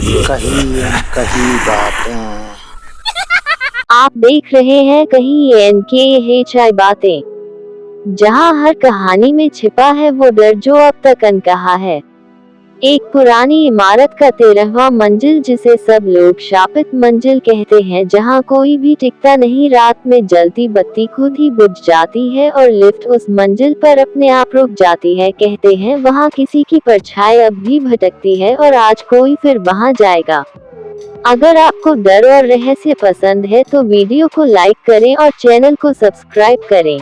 कही कही बातें। आप देख रहे हैं कहीं NKHI बातें, जहां हर कहानी में छिपा है वो डर जो अब तक अनकहा है। एक पुरानी इमारत का 13वां मंजिल, जिसे सब लोग शापित मंजिल कहते हैं, जहां कोई भी टिकता नहीं, रात में जलती बत्ती खुद ही बुझ जाती है और लिफ्ट उस मंजिल पर अपने आप रुक जाती है। कहते हैं वहां किसी की परछाई अब भी भटकती है और आज कोई फिर वहां जाएगा। अगर आपको डर और रहस्य पसंद है तो वीडियो को लाइक करें और चैनल को सब्सक्राइब करें,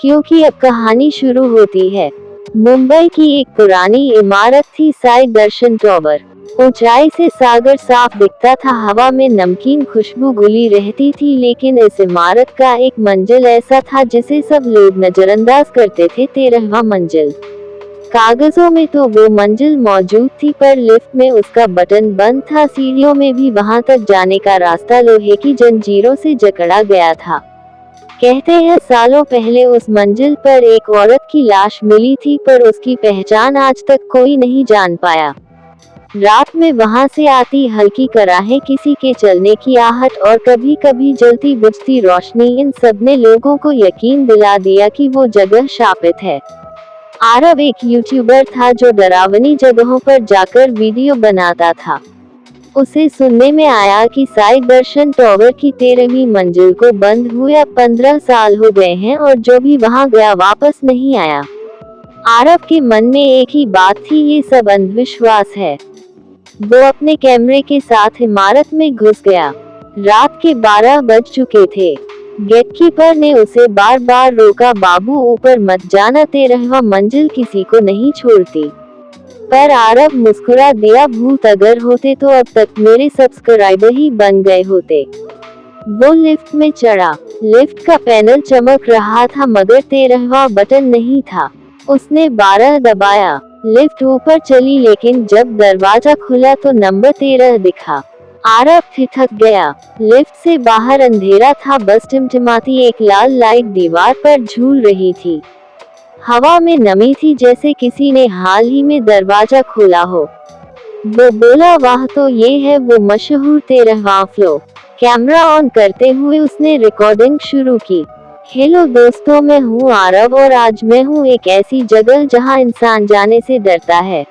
क्योंकि अब कहानी शुरू होती है। मुंबई की एक पुरानी इमारत थी, साई दर्शन टावर। ऊंचाई से सागर साफ दिखता था, हवा में नमकीन खुशबू घुली रहती थी, लेकिन इस इमारत का एक मंजिल ऐसा था जिसे सब लोग नजरअंदाज करते थे, 13वां मंजिल। कागजों में तो वो मंजिल मौजूद थी, पर लिफ्ट में उसका बटन बंद था। सीढ़ियों में भी वहां तक जाने का रास्ता लोहे की जंजीरों से जकड़ा गया था। कहते हैं सालों पहले उस मंजिल पर एक औरत की लाश मिली थी, पर उसकी पहचान आज तक कोई नहीं जान पाया। रात में वहां से आती हल्की कराहें, किसी के चलने की आहट और कभी कभी जलती बुझती रोशनी, इन सब ने लोगों को यकीन दिला दिया कि वो जगह शापित है। आरव एक यूट्यूबर था जो डरावनी जगहों पर जाकर वीडियो बनाता था। उसे सुनने में आया कि साई दर्शन टावर की 13वीं मंजिल को बंद हुए 15 साल हो गए हैं और जो भी वहां गया वापस नहीं आया। आरव के मन में एक ही बात थी, ये सब अंधविश्वास है। वो अपने कैमरे के साथ इमारत में घुस गया। रात के 12 बज चुके थे। गेटकीपर ने उसे बार बार रोका, बाबू ऊपर मत जाना, 13वां मंजिल किसी को नहीं छोड़ती। पर आरव मुस्कुरा दिया, भूत अगर होते तो अब तक मेरे सब्सक्राइबर ही बन गए होते। वो लिफ्ट में चढ़ा। लिफ्ट का पैनल चमक रहा था, मगर 13वां बटन नहीं था। उसने 12 दबाया। लिफ्ट ऊपर चली, लेकिन जब दरवाजा खुला तो नंबर 13 दिखा। आरव ठिठक गया। लिफ्ट से बाहर अंधेरा था, बस टिमटिमाती एक लाल लाइट दीवार पर झूल रही थी। हवा में नमी थी, जैसे किसी ने हाल ही में दरवाजा खोला हो। वो बोला, वाह, तो ये है वो मशहूर 13वां फ्लोर। कैमरा ऑन करते हुए उसने रिकॉर्डिंग शुरू की। हेलो दोस्तों, मैं हूँ आरव और आज मैं हूँ एक ऐसी जगह जहाँ इंसान जाने से डरता है।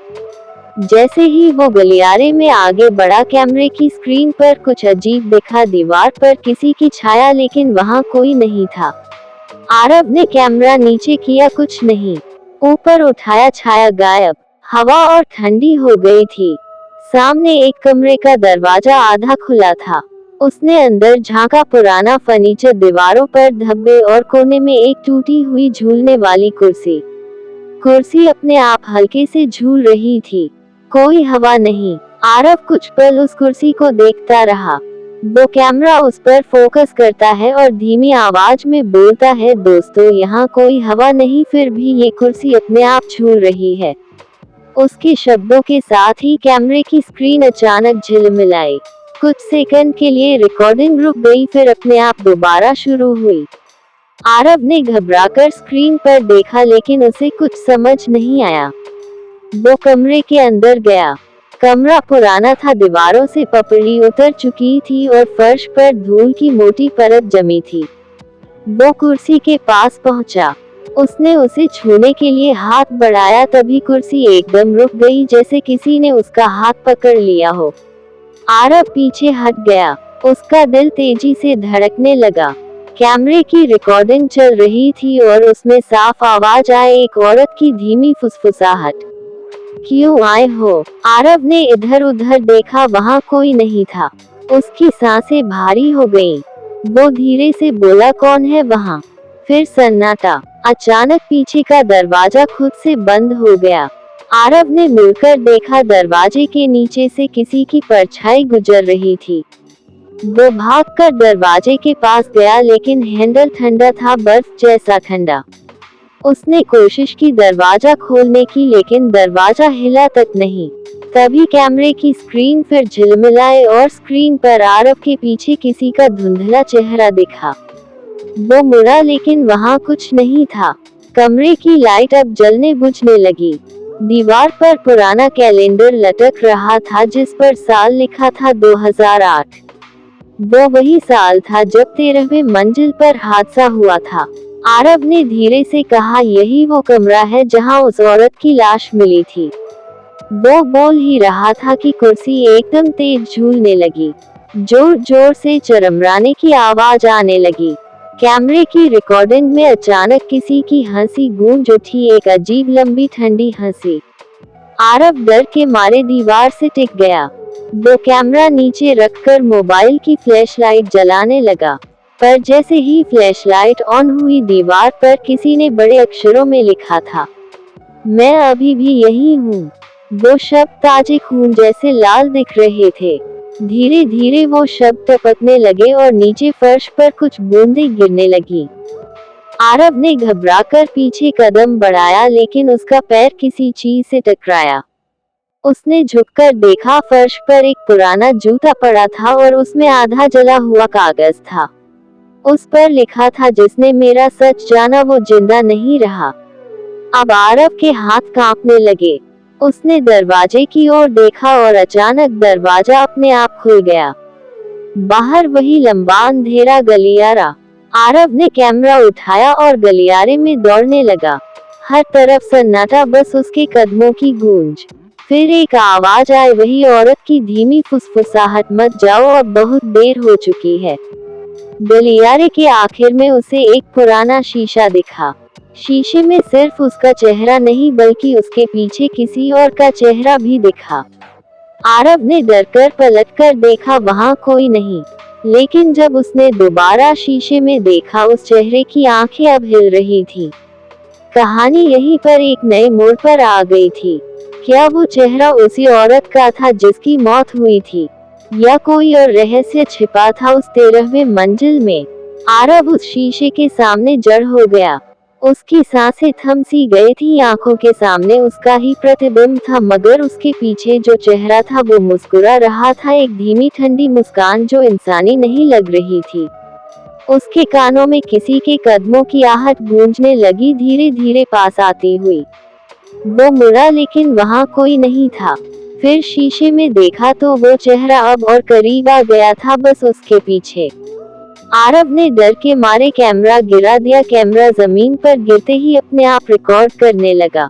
जैसे ही वो गलियारे में आगे बढ़ा, कैमरे की स्क्रीन पर कुछ अजीब दिखा। दीवार पर किसी की छाया, लेकिन वहां कोई नहीं था। आरव ने कैमरा नीचे किया, कुछ नहीं। ऊपर उठाया, छाया गायब। हवा और ठंडी हो गई थी। सामने एक कमरे का दरवाजा आधा खुला था। उसने अंदर झांका, पुराना फर्नीचर, दीवारों पर धब्बे और कोने में एक टूटी हुई झूलने वाली कुर्सी। कुर्सी अपने आप हल्के से झूल रही थी, कोई हवा नहीं। आरव कुछ पल उस कुर्सी को देखता रहा। वो कैमरा उस पर फोकस करता है और धीमी आवाज में बोलता है, दोस्तों, यहाँ कोई हवा नहीं, फिर भी ये कुर्सी अपने आप झूल रही है। उसके शब्दों के साथ ही कैमरे की स्क्रीन अचानक झिलमिलाई। कुछ सेकंड के लिए रिकॉर्डिंग रुक गई, फिर अपने आप दोबारा शुरू हुई। आरव ने घबराकर स्क्रीन पर देखा, लेकिन उसे कुछ समझ नहीं आया। वो कमरे के अंदर गया। कमरा पुराना था, दीवारों से पपड़ी उतर चुकी थी और फर्श पर धूल की मोटी परत जमी थी। वो कुर्सी के पास पहुंचा। उसने उसे छूने के लिए हाथ बढ़ाया, तभी कुर्सी एकदम रुक गई, जैसे किसी ने उसका हाथ पकड़ लिया हो। आरव पीछे हट गया। उसका दिल तेजी से धड़कने लगा। कैमरे की रिकॉर्डिंग चल रही थी और उसमें साफ आवाज आए, एक औरत की धीमी फुसफुसाहट, क्यों आए हो? आरव ने इधर उधर देखा, वहां कोई नहीं था। उसकी सांसें भारी हो गईं। वो धीरे से बोला, कौन है वहां? फिर सन्नाटा। अचानक पीछे का दरवाजा खुद से बंद हो गया। आरव ने मुड़कर देखा, दरवाजे के नीचे से किसी की परछाई गुजर रही थी। वो भागकर दरवाजे के पास गया, लेकिन हैंडल ठंडा था, बर्फ जैसा ठंडा। उसने कोशिश की दरवाजा खोलने की, लेकिन दरवाजा हिला तक नहीं। तभी कैमरे की स्क्रीन फिर झिलमिलाई और स्क्रीन पर आरव के पीछे किसी का धुंधला चेहरा दिखा। वो मुड़ा, लेकिन वहां कुछ नहीं था। कमरे की लाइट अब जलने बुझने लगी। दीवार पर पुराना कैलेंडर लटक रहा था जिस पर साल लिखा था 2008। वो वही साल था जब 13वीं मंजिल पर हादसा हुआ था। आरव ने धीरे से कहा, यही वो कमरा है जहां उस औरत की लाश मिली थी। वो बोल ही रहा था कि कुर्सी एकदम तेज झूलने लगी। जोर जोर से चरमराने की आवाज आने लगी। कैमरे की रिकॉर्डिंग में अचानक किसी की हंसी गूंज उठी, एक अजीब लंबी ठंडी हंसी। आरव डर के मारे दीवार से टिक गया। वो कैमरा नीचे रखकर मोबाइल की फ्लैशलाइट जलाने लगा, पर जैसे ही फ्लैशलाइट ऑन हुई दीवार पर किसी ने बड़े अक्षरों में लिखा था, मैं अभी भी यही हूँ। वो शब्द ताजे खून जैसे लाल दिख रहे थे। धीरे धीरे वो शब्द टपकने लगे और नीचे फर्श पर कुछ बूंदें गिरने लगी। आरव ने घबराकर पीछे कदम बढ़ाया, लेकिन उसका पैर किसी चीज से टकराया। उसने झुककर देखा, फर्श पर एक पुराना जूता पड़ा था और उसमें आधा जला हुआ कागज था। उस पर लिखा था, जिसने मेरा सच जाना वो जिंदा नहीं रहा। अब आरव के हाथ कांपने लगे। उसने दरवाजे की ओर देखा और अचानक दरवाजा अपने आप खुल गया। बाहर वही लंबा अंधेरा गलियारा। आरव ने कैमरा उठाया और गलियारे में दौड़ने लगा। हर तरफ सन्नाटा, बस उसके कदमों की गूंज। फिर एक आवाज आई, वही औरत की धीमी फुसफुसाहट, मत जाओ, अब बहुत देर हो चुकी है। गलियारे के आखिर में उसे एक पुराना शीशा दिखा। शीशे में सिर्फ उसका चेहरा नहीं बल्कि उसके पीछे किसी और का चेहरा भी दिखा। आरव ने डरकर पलटकर देखा, वहां कोई नहीं। लेकिन जब उसने दोबारा शीशे में देखा, उस चेहरे की आंखें अब हिल रही थी। कहानी यहीं पर एक नए मोड़ पर आ गई थी। क्या वो चेहरा उसी औरत का था जिसकी मौत हुई थी, या कोई और रहस्य छिपा था उस 13वीं मंजिल में? आरव उस शीशे के सामने जड़ हो गया। उसकी सांसें थम सी गई थी। आंखों के सामने उसका ही प्रतिबिंब था, मगर उसके पीछे जो चेहरा था वो मुस्कुरा रहा था, एक धीमी ठंडी मुस्कान जो इंसानी नहीं लग रही थी। उसके कानों में किसी के कदमों की आहट गूंजने लगी, धीरे धीरे पास आती हुई। वो मुड़ा, लेकिन वहां कोई नहीं था। फिर शीशे में देखा तो वो चेहरा अब और करीब आ गया था, बस उसके पीछे। आरव ने डर के मारे कैमरा गिरा दिया। कैमरा जमीन पर गिरते ही अपने आप रिकॉर्ड करने लगा।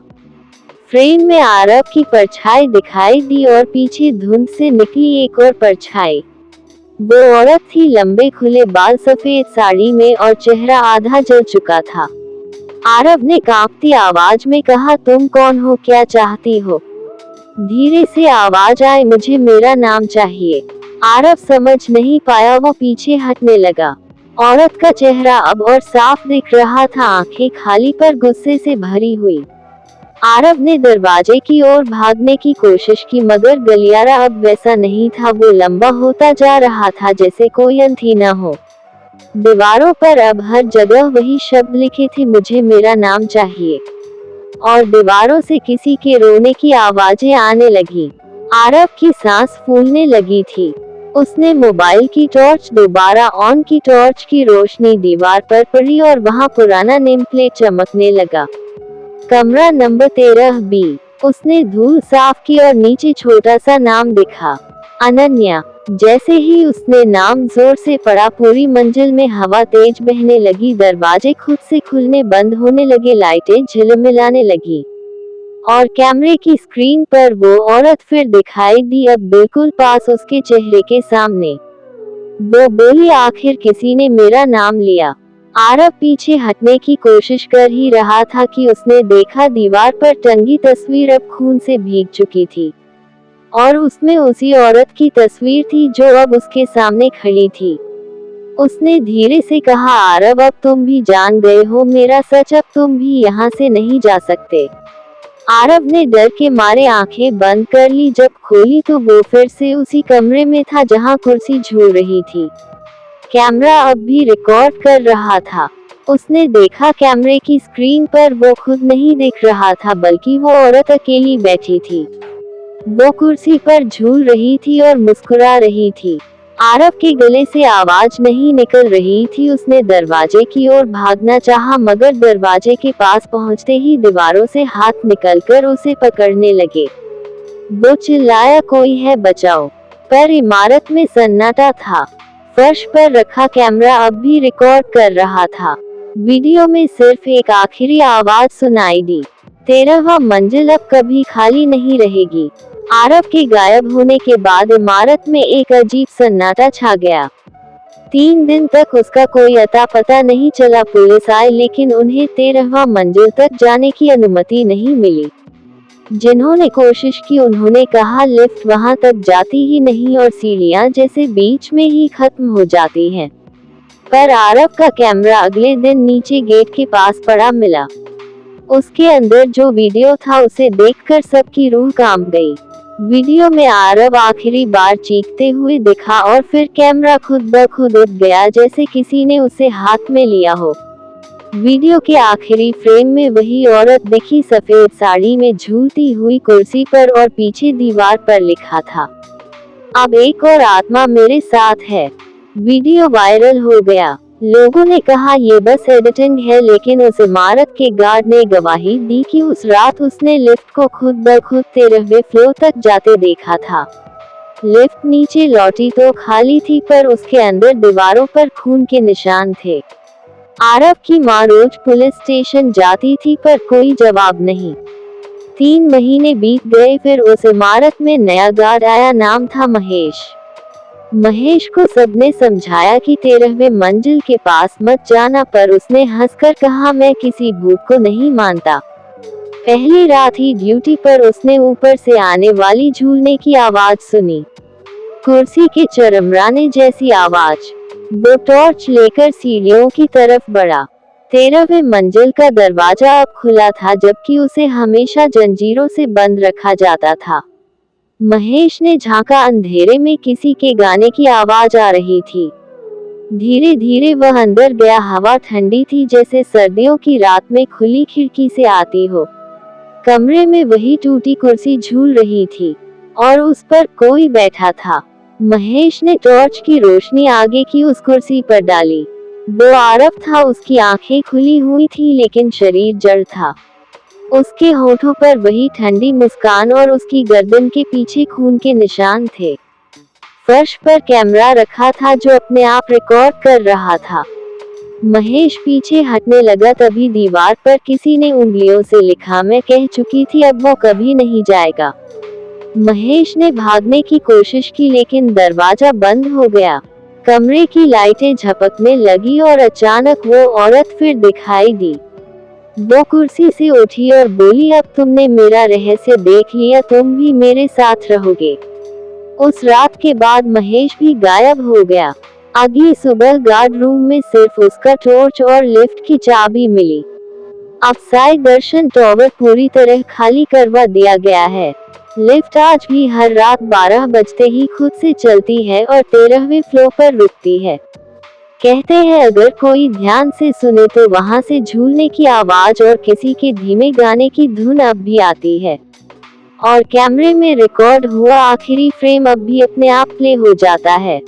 फ्रेम में आरव की परछाई दिखाई दी और पीछे धुंध से निकली एक और परछाई। वो औरत थी, लंबे खुले बाल, सफेद साड़ी में, और चेहरा आधा जल चुका था। आरव ने कांपती आवाज में कहा, तुम कौन हो, क्या चाहती हो? धीरे से आवाज आई, मुझे मेरा नाम चाहिए। आरव समझ नहीं पाया, वो पीछे हटने लगा। औरत का चेहरा अब और साफ दिख रहा था, आंखें खाली पर गुस्से से भरी हुई। आरव ने दरवाजे की ओर भागने की कोशिश की, मगर गलियारा अब वैसा नहीं था। वो लंबा होता जा रहा था जैसे कोई अंत ही न हो। दीवारों पर अब हर जगह वही शब्द लिखे थे, मुझे मेरा नाम चाहिए। और दीवारों से किसी के रोने की आवाजें आने लगी। आरव की सांस फूलने लगी थी। उसने मोबाइल की टॉर्च दोबारा ऑन की। टॉर्च की रोशनी दीवार पर पड़ी और वहां पुराना नेम प्लेट चमकने लगा, कमरा नंबर 13B। उसने धूल साफ की और नीचे छोटा सा नाम दिखा, अनन्या। जैसे ही उसने नाम जोर से पढ़ा, पूरी मंजिल में हवा तेज बहने लगी। दरवाजे खुद से खुलने बंद होने लगे, लाइटें झिलमिलाने लगी, और कैमरे की स्क्रीन पर वो औरत फिर दिखाई दी, अब बिल्कुल पास उसके चेहरे के सामने। वो बोली, आखिर किसी ने मेरा नाम लिया। आरव पीछे हटने की कोशिश कर ही रहा था कि उसने देखा दीवार पर टंगी तस्वीर अब खून से भीग चुकी थी, और उसमें उसी औरत की तस्वीर थी जो अब उसके सामने खड़ी थी। उसने धीरे से कहा, आरव, अब तुम भी जान गए हो मेरा सच, अब तुम भी यहाँ से नहीं जा सकते। आरव ने डर के मारे आंखें बंद कर ली। जब खोली तो वो फिर से उसी कमरे में था जहां कुर्सी झूल रही थी। कैमरा अब भी रिकॉर्ड कर रहा था। उसने देखा कैमरे की स्क्रीन पर वो खुद नहीं दिख रहा था, बल्कि वो औरत अकेली बैठी थी। वो कुर्सी पर झूल रही थी और मुस्कुरा रही थी। आरव के गले से आवाज नहीं निकल रही थी। उसने दरवाजे की ओर भागना चाहा, मगर दरवाजे के पास पहुंचते ही दीवारों से हाथ निकलकर उसे पकड़ने लगे। वो चिल्लाया, कोई है, बचाओ। पर इमारत में सन्नाटा था। फर्श पर रखा कैमरा अब भी रिकॉर्ड कर रहा था। वीडियो में सिर्फ एक आखिरी आवाज सुनाई दी, 13वां मंजिल अब कभी खाली नहीं रहेगी। आरव के गायब होने के बाद इमारत में एक अजीब सन्नाटा छा गया। 3 दिन तक उसका कोई अता पता नहीं चला। पुलिस आई, लेकिन उन्हें 13वां मंजिल तक जाने की अनुमति नहीं मिली। जिन्होंने कोशिश की उन्होंने कहा लिफ्ट वहां तक जाती ही नहीं और सीढ़ियां जैसे बीच में ही खत्म हो जाती हैं। पर आरव का कैमरा अगले दिन नीचे गेट के पास पड़ा मिला। उसके अंदर जो वीडियो था उसे देखकर सबकी रूह कांप गई। वीडियो में आरव आखिरी बार चीखते हुए दिखा और फिर कैमरा खुद ब खुद उठ गया, जैसे किसी ने उसे हाथ में लिया हो। वीडियो के आखिरी फ्रेम में वही औरत दिखी, सफेद साड़ी में झूलती हुई कुर्सी पर, और पीछे दीवार पर लिखा था, अब एक और आत्मा मेरे साथ है। वीडियो वायरल हो गया। लोगों ने कहा ये बस एडिटिंग है, लेकिन उस इमारत के गार्ड ने गवाही दी कि उस रात उसने लिफ्ट को खुद ब खुद 13वें फ्लोर तक जाते देखा था। लिफ्ट नीचे लौटी तो खाली थी, पर उसके अंदर दीवारों पर खून के निशान थे। आरव की मां रोज पुलिस स्टेशन जाती थी, पर कोई जवाब नहीं। 3 महीने बीत गए, फिर उस इमारत में नया गार्ड आया। नाम था महेश। महेश को सबने समझाया कि 13वें मंजिल के पास मत जाना, पर उसने हंसकर कहा, मैं किसी भूत को नहीं मानता। पहली रात ही ड्यूटी पर उसने ऊपर से आने वाली झूलने की आवाज सुनी, कुर्सी के चरमराने जैसी आवाज। वो टॉर्च लेकर सीढ़ियों की तरफ बढ़ा। 13वें मंजिल का दरवाजा अब खुला था, जबकि उसे हमेशा जंजीरों से बंद रखा जाता था। महेश ने झांका, अंधेरे में किसी के गाने की आवाज आ रही थी। धीरे धीरे वह अंदर गया। हवा ठंडी थी, जैसे सर्दियों की रात में खुली खिड़की से आती हो। कमरे में वही टूटी कुर्सी झूल रही थी और उस पर कोई बैठा था। महेश ने टॉर्च की रोशनी आगे की उस कुर्सी पर डाली। वो आरव था। उसकी आंखें खुली हुई थी, लेकिन शरीर जड़ था। उसके होठों पर वही ठंडी मुस्कान और उसकी गर्दन के पीछे खून के निशान थे। फर्श पर कैमरा रखा था जो अपने आप रिकॉर्ड कर रहा था। महेश पीछे हटने लगा, तभी दीवार पर किसी ने उंगलियों से लिखा, मैं कह चुकी थी अब वो कभी नहीं जाएगा। महेश ने भागने की कोशिश की, लेकिन दरवाजा बंद हो गया। कमरे की लाइटें झपकने लगी और अचानक वो औरत फिर दिखाई दी। वो कुर्सी से उठी और बोली, अब तुमने मेरा रहस्य देख लिया, तुम भी मेरे साथ रहोगे। उस रात के बाद महेश भी गायब हो गया। अगली सुबह गार्ड रूम में सिर्फ उसका टॉर्च और लिफ्ट की चाबी मिली। अब साई दर्शन टावर पूरी तरह खाली करवा दिया गया है। लिफ्ट आज भी हर रात 12 बजते ही खुद से चलती है और 13वें फ्लोर पर रुकती है। कहते हैं अगर कोई ध्यान से सुने तो वहां से झूलने की आवाज और किसी के धीमे गाने की धुन अब भी आती है। और कैमरे में रिकॉर्ड हुआ आखिरी फ्रेम अब भी अपने आप प्ले हो जाता है।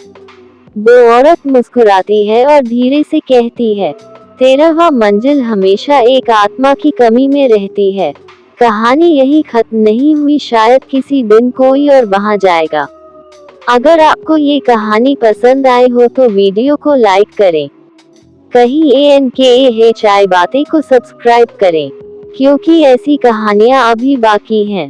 वो औरत मुस्कुराती है और धीरे से कहती है, 13वां मंजिल हमेशा एक आत्मा की कमी में रहती है। कहानी यही खत्म नहीं हुई, शायद किसी दिन कोई और वहां जाएगा। अगर आपको ये कहानी पसंद आई हो तो वीडियो को लाइक करें। कहीं ANKAHI बातें को सब्सक्राइब करें, क्योंकि ऐसी कहानियां अभी बाकी हैं।